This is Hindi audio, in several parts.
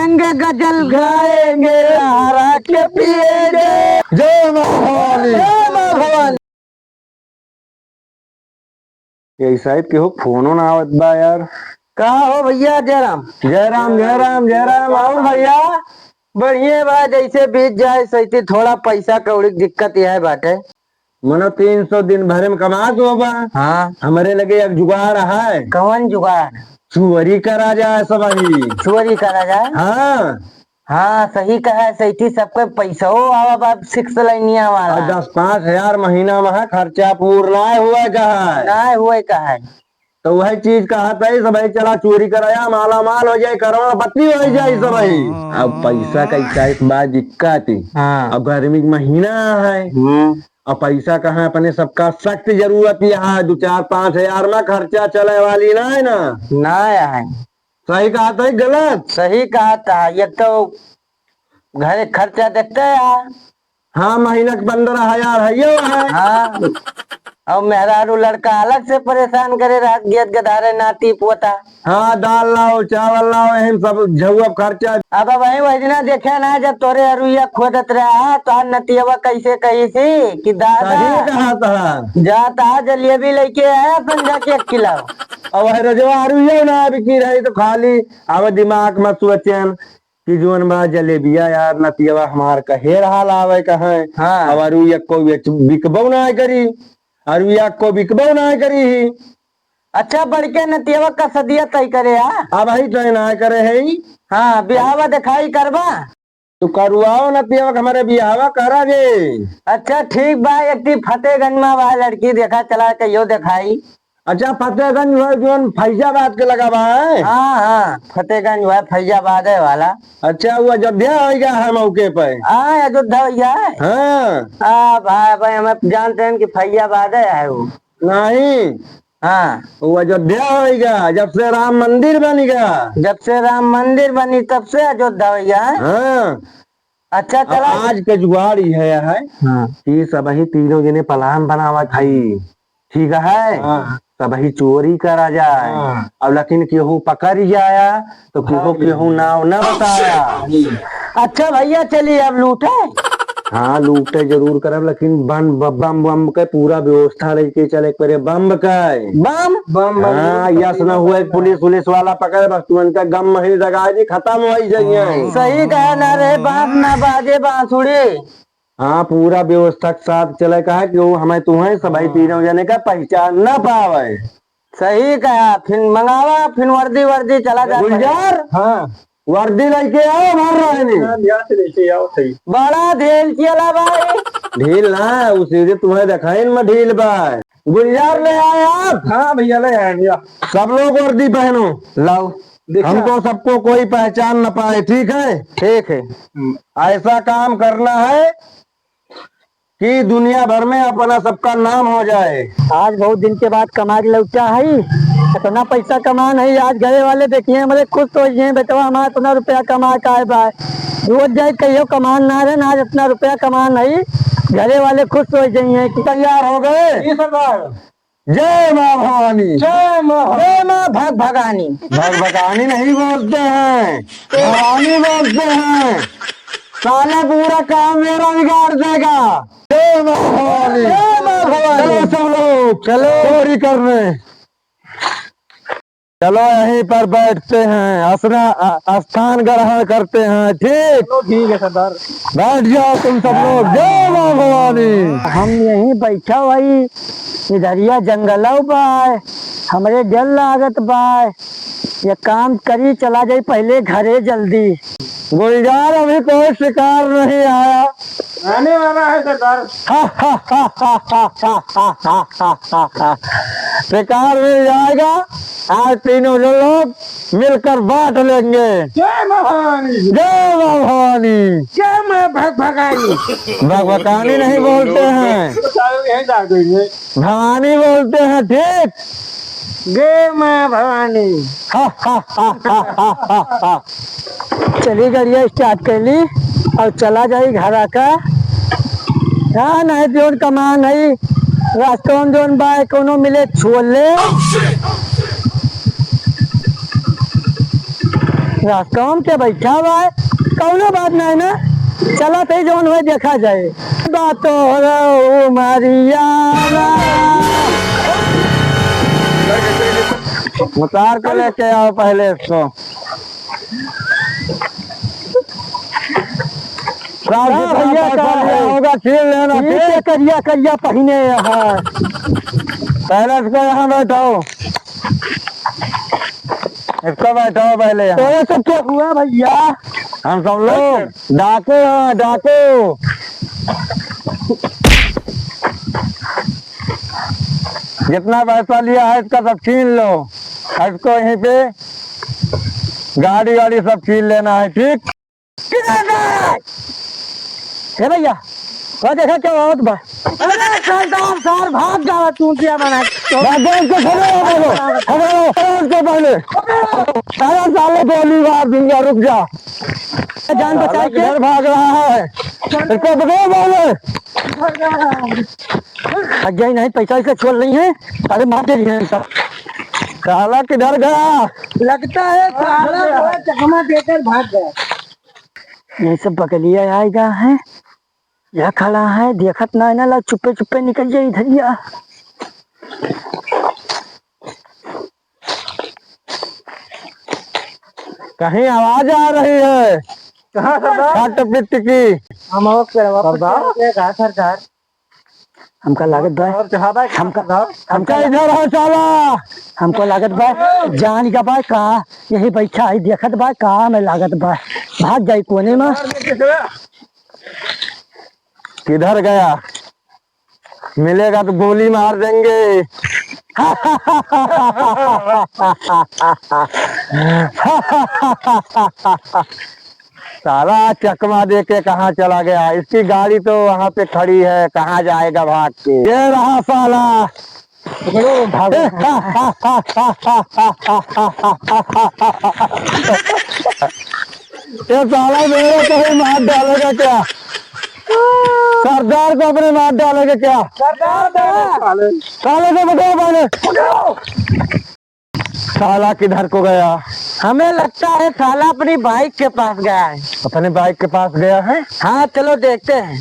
गजल गाएंगे, हरा के पिएंगे। जय मां भवानी। जय मां भवानी। यही साहब के हो फोनो ना आवत बा यार। कहा हो भैया? जयराम जय राम जय राम जय राम। आओ भैया। बढ़िया बा, जैसे बीत जाए सैती। थोड़ा पैसा कौड़ी की दिक्कत यह बाटे। मनो 300 दिन भरे में कमा दो बा। हाँ, हमारे लगे एक जुगाड़ है। कौन जुगाड़? चुवरी करा जाए सब ही। चोरी करा जाए? हाँ हाँ, सही कहा है सैती। सबके पैसा हो आवा बाप, 6 लाइनिया और वाला 10-5 हजार महीना में खर्चा पूर्ण हुआ कहा ना हुए कहा है। तो वही चीज कहा था सब ही। चला चोरी कराया, माला माल हो जाए, करोड़पति हो जाए सब ही। अब पैसा का इक्कीस बात दिक्कत ही। हाँ। अब गर्मी का महीना है। और पैसा कहाँ अपने सबका सख्त जरूरत है। 2-4-5 हजार में खर्चा चले वाली ना है ना। ना है। सही कहा था गलत? सही कहा था। ये तो घर खर्चा देखते हैं। हाँ, महीना के 15 हजार है ये है। हाँ, और मेहरारू लड़का अलग से परेशान करे, रात गियत गधारे नाती पोता। हाँ, दाल लाओ चावल लाओ, एहन सब झुआ खर्चा। अब वही वजना देखे ना, जब तोरे अरुइया खोदत रहा तो नतियवा कैसे कही थी कि सही दादा कहा था। जाता जलेबी लेके आया संजा के 1 किलो। अब वही रजवा ये ना बिकी रही तो खाली अब दिमाग में सोचन कि जोन बा जलेबिया यार नतियवा हमार कहे हाल आवे कहा। हाँ। अब अरुया को बिकबो ना करी। अरुया को बिकबो ना करी ही। अच्छा, बड़के नतियवा का सदिया तय करे। अब ही तो ना करे है। हाँ, बिहावा दिखाई करबा तो करवाओ नतियवा हमारे बियाहवा करागे। अच्छा ठीक बा। एक फतेहगंज में बा लड़की, देखा चला कहियो दिखाई। अच्छा, फतेहगंज जोन फैजाबाद के लगा बा है। हाँ हाँ, फतेहगंज है, फैजाबाद है वाला। अच्छा, वो अयोध्या हो गया है मौके पे। हाँ, अयोध्या भैया है। हाँ भाई भाई, हमें जानते हैं कि फैजाबाद है वो। नहीं, हाँ, वो अयोध्या हो गया जब से राम मंदिर बन गया। जब से राम मंदिर बनी तब से अयोध्या भैया है। हाँ। अच्छा अब चला। आज के जुगाड़ है हाँ। कि सब ही तीनों जने प्लान बनावा भाई। ठीक है। हाँ। सब ही चोरी करा जाए। हाँ। अब लेकिन केहू पकड़ जाया तो केहू नाव न बताया। अच्छा भैया, चलिए अब लूटे। हाँ, लूटे जरूर करब, लेकिन बम बम बम के पूरा व्यवस्था लेके चले करे। बम का बम बम। हाँ, यस न हुए पुलिस वाला पकड़े बस तुरंत का गम ही जगा दी, खत्म हो जाइए। सही कहा ना रे, बांस ना बाजे बांसुड़ी। हाँ, पूरा व्यवस्था के साथ चले का है कि वो हमें तुम्हें सभी तीनों जने का पहचान न पावे। सही कहा। फिर मंगावा, फिर वर्दी वर्दी चला जा। गुलजार, हाँ, वर्दी लेके आओ। मार रहे नहीं लेके आओ। सही बड़ा ढेल चला भाई। ढील ना, उसी तुम्हें दिखाई में ढील बा। गुलजार ले आए आप? हाँ भैया, ले आएंगे। सब लोग वर्दी पहनो। लाओ। हमको सबको कोई पहचान न पाए। ठीक है? ठीक है। ऐसा काम करना है कि दुनिया भर में अपना सबका नाम हो जाए। आज बहुत दिन के बाद कमा के लौटा है। इतना पैसा कमा नहीं। आज घरे वाले देखिए हमारे खुश हो गए, बेटवा हमारा इतना रुपया कमा का है भाई। रोज जाए कहियो कमान ना रहे, आज इतना रुपया कमा नहीं। घरे वाले खुश हो गए कि तैयार हो गए। जय माँ भवानी। जय माँ भगानी। भगवतानी नहीं बोलते हैं, भवानी बोलते हैं। साले पूरा काम मेरा बिगाड़ देगा। जय माँ भवानी। जय माँ भवानी। चलो सब लोग चलो चोरी करने। चलो यहीं पर बैठते हैं, अपना स्थान ग्रहण करते हैं। ठीक है सरदार, बैठ जाओ तुम सब लोग। जय माँ भवानी। हम यहीं बैठा वही इधरिया जंगल बाय, हमरे जल लागत बाय। ये काम करी चला जाए पहले घरे जल्दी। गुलजार, अभी कोई शिकार नहीं आया। आने वाला है सरदार। शिकार मिल जाएगा। आज तीनों लोग मिलकर बांट लेंगे। जय माँ भवानी। जय माँ भवानी। जय माँ भगानी। भगवतानी नहीं बोलते हैं, भवानी बोलते हैं। ठीक। जय माँ भवानी। चली गाड़िया स्टार्ट कर ली और चला जाई घर का। हाँ, नहीं जोन कमान है रास्ते में जोन बाय कोनो मिले छोड़ ले। रास्ता में क्या बैठा हुआ है, कौनो बात नहीं ना, चला थे जौन हुए देखा जाए। बात हो रहा मारिया उतार के लेके आओ पहले इसको। भैया का होगा छीन लेना, करिया करिया पहने यहाँ। पहले इसको यहाँ बैठाओ, इसको बैठाओ पहले तो यहाँ। ये सब क्या हुआ भैया? हम सब लोग डाकू हैं, डाकू। जितना पैसा लिया है इसका सब छीन लो, इसको यहीं पे गाड़ी वाड़ी सब छीन लेना है, ठीक? हे भैया वो देखा क्या बहुत बा। अरे सरदार सर भाग जावा, तू क्या बना पहले सारा साले गोली मार दूंगा, रुक जा। जान बचा के घर भाग रहा है, इसको बताओ पहले। अजय नहीं, पैसा इसे छोड़ नहीं है, अरे मार दे रही है सब। साला किधर गया? लगता है साला चकमा देकर भाग गया। ये सब बकलिया आएगा है, यह खड़ा है देखत ना ना, चुप्पे चुप्पे निकल जाए इधर या। कहीं आवाज आ रही है, कहाँ खट पिट की। हम सरकार हमका लागत भाई, हमका इधर है साला। हमको लागत भाई जान का भाई कहा यही बैठा है देखत भाई कहा में लागत भाई भाग जाई कोने में। किधर गया? मिलेगा तो गोली मार देंगे। साला चकमा दे के कहाँ चला गया? इसकी गाड़ी तो वहाँ पे खड़ी है, कहाँ जाएगा भाग के? ये रहा साला। ये साला मेरे को ही मार डालेगा क्या? सरदार को अपने मार डालेगा क्या? साले को बताओ पहले, साला किधर को गया? हमें लगता है साला अपनी बाइक के पास गया है। अपने बाइक के पास गया है? हाँ चलो देखते हैं।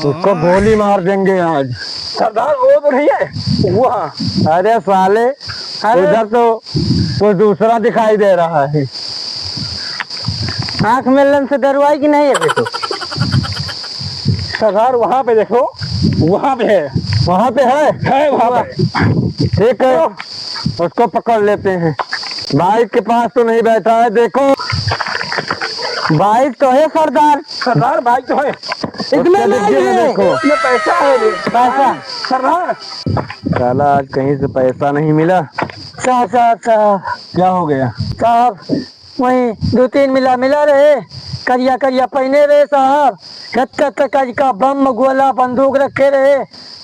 उसको गोली मार देंगे आज। सरदार वो तो नहीं है वहाँ। अरे साले इधर तो कोई दूसरा दिखाई दे रहा है। आँख मिलन से डरवाई कि नहीं है तो? सरदार वहाँ पे देखो, वहाँ पे है, वहाँ पे है वहाँ पे। ठीक है, उसको पकड़ लेते हैं। बाइक के पास तो नहीं बैठा है, देखो बाइक तो है सरदार। सरदार बाइक तो है, इसमें नहीं है, देखो इसमें पैसा है, पैसा। सरदार। साला आज कहीं से पैसा नहीं मिला। साहब क्या हो गया? साहब वही 2-3 मिला रहे, करिया करिया पहने रहे साहब, का बम गोला बंदूक रखे रहे,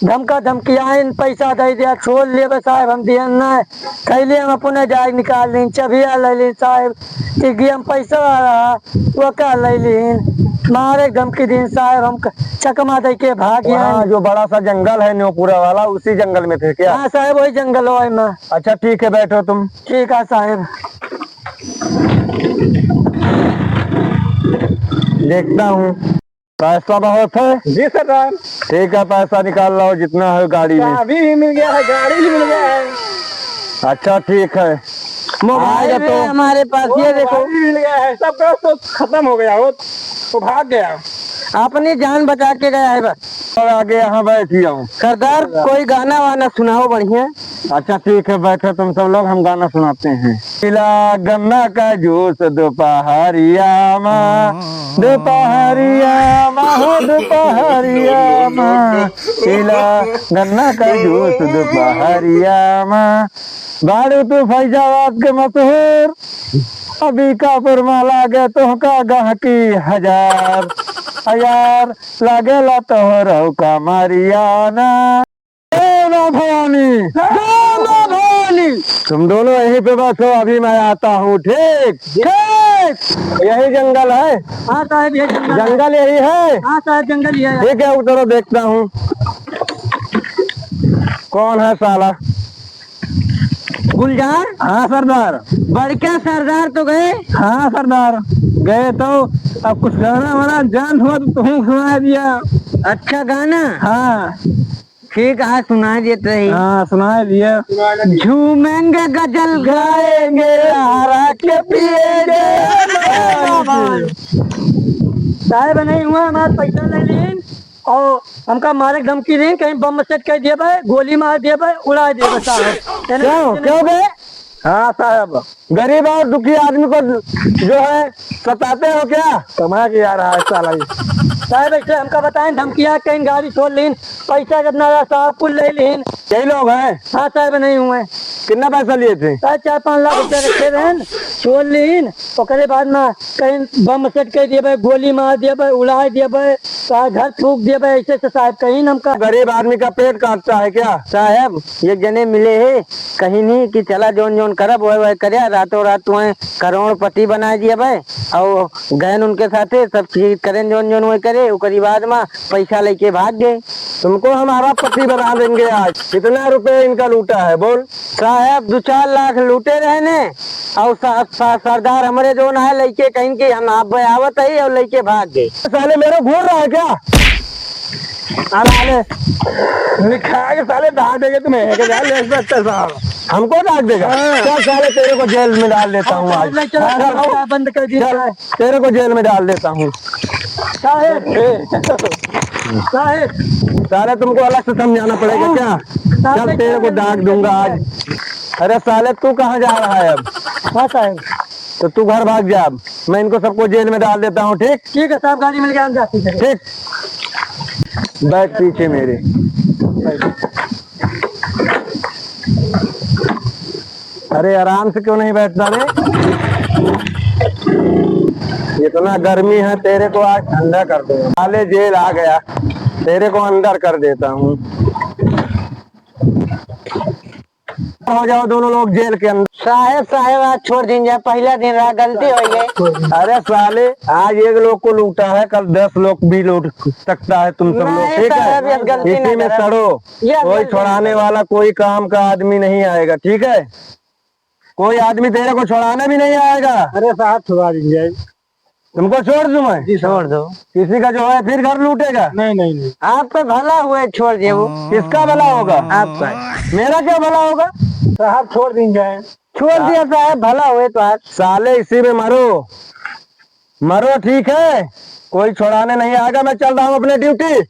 धमका धमकियान पैसा दे दिया, छोड़ ले साहब हम दियन न कैले हम अपने जाए निकाल लीन, चबिया ले लीन साहब, कि हम पैसा रहा वो का ले लीन, मारे धमकी दिन साहब हम चकमा दे के भाग गया। जो बड़ा सा जंगल है न्योपुरा वाला, उसी जंगल में थे क्या? हाँ साहब वही जंगल हो में। अच्छा ठीक है, बैठो तुम। ठीक है साहब। देखता हूँ पैसा बहुत है। जी सरदार। ठीक है, पैसा निकाल लो जितना है गाड़ी में। अभी भी मिल गया है, गाड़ी भी मिल गया है। अच्छा ठीक है, मोबाइल तो हमारे पास ये देखो मिल गया है, सब तो खत्म हो गया, वो भाग गया, अपनी जान बचा के गया है बस। और आगे यहाँ बैठ जाऊँ। सरदार कोई गाना वाना सुनाओ बढ़िया। अच्छा ठीक है, बैठो तुम सब लोग, हम गाना सुनाते हैं। पीला गन्ना का जूस दोपहरिया माँ, दोपहरिया माँ हो दोपहरिया माँ, पीला गन्ना का जूस दोपहरिया माँ। बारू तू फैजाबाद के मशहूर, अभी कापुर में लागे तुहका गहकी हजार, हजार लागेला तोहरो का मारियाना। भवानी तुम दोनों यहीं पे बैठो, अभी मैं आता हूँ। ठीक ठीक, यही जंगल है। हाँ साहब ये जंगल यही है। हाँ साहब जंगल ही है। ठीक है, उतरो देखता हूँ कौन है साला। गुलजार? हाँ सरदार। बड़का सरदार तो गए। हाँ सरदार गए तो अब कुछ गाना वाना जान हुआ तो तुम्हें सुना दिया। अच्छा गाना? हाँ ठीक है, सुना देते ही। हाँ सुना दिया। झूमेंगे गजल गाएंगे हरा के पिएंगे। साहब नहीं हुआ, हमारा पैसा ले लीन और हमका मारे धमकी दी, कहीं बम सेट कर दिए भाई, गोली मार दिए भाई, उड़ा दिए साहब। क्यों गए? हाँ साहब, गरीब और दुखी आदमी को जो है सताते हो क्या? कमा के आ रहा है साला ये। साहब ऐसे हमका बताएं, धमकिया कहीं गाड़ी छोड़ लीन, पैसा कितना रहा साहब, कुल ले लीन। यही लोग हैं? हाँ साहब नहीं हुए। कितना पैसा लिए थे? साहब 4-5 लाख रुपया रखे रहन, छोड़ लीन और बाद में कहीं बम सेट कर दिए भाई, गोली मार दिए भाई, उड़ा दिए भाई, घर फूक दिए भाई, ऐसे से साहब कहीं हमका। गरीब आदमी का पेट काटता है क्या? साहब ये जने मिले है कहीं नहीं कि चला जोन जोन करब वह करे, रातों रात तुम्हें करोड़पति बना दिया भाई, और गहन उनके साथे सब चीज करें जोन जोन वह करे, उकरी बाद में पैसा लेके भाग गए। तुमको हमारा पति बना देंगे आज। कितना रुपए इनका लूटा है बोल? साहब 2-4 लाख लूटे रहने, और सरदार हमारे जो है लेके कहीं के हम आप आवत है और लेके भाग गए। साले मेरे घूर रहा है क्या? लिखा के साले डाक देंगे तुम्हें के जान ले सकते साहब। हमको डाक देगा? क्या साले तेरे को जेल में डाल देता हूँ आज। बंद कर दिया तेरे को जेल में डाल देता हूँ। साहब। साहब साले तुमको अलग से समझाना पड़ेगा क्या? चल तेरे को डाक दूंगा आज। अरे साले तू कहाँ जा रहा है अब? हाँ साहब। तो तू घर भाग जा, अब मैं इनको सबको जेल में डाल देता हूँ। ठीक? ठीक है साहब, गाड़ी मिल गया हम जाते हैं। ठीक, बैठ पीछे मेरे। अरे आराम से क्यों नहीं बैठता रे? इतना गर्मी है, तेरे को आज ठंडा कर दो। साले जेल आ गया, तेरे को अंदर कर देता हूँ। हो जाओ दोनों लोग जेल के अंदर। साहब आज छोड़ दीजिए, पहला दिन रहा, गलती हो गई। अरे साले आज एक लोग को लूटा है, कल 10 लोग भी लूट सकता है तुम सब लोग। ठीक है, इसी में सड़ो, कोई छुड़ाने वाला कोई काम का आदमी नहीं आएगा। ठीक है, कोई आदमी तेरे को छुड़ाने भी नहीं आएगा। अरे साहब छुड़ा दीजिए। तुमको छोड़ दूं मैं? जी छोड़ दो। किसी का जो है फिर घर लूटेगा? नहीं आपका भला हुआ, छोड़ दिए। वो किसका भला होगा? आपका। मेरा क्या भला होगा? साहब छोड़ दीजिए। छोड़ दिया साहब, भला हुए तो आज। साले इसी में मरो मरो। ठीक है, कोई छुड़ाने नहीं आएगा। मैं चल रहा हूँ अपने ड्यूटी।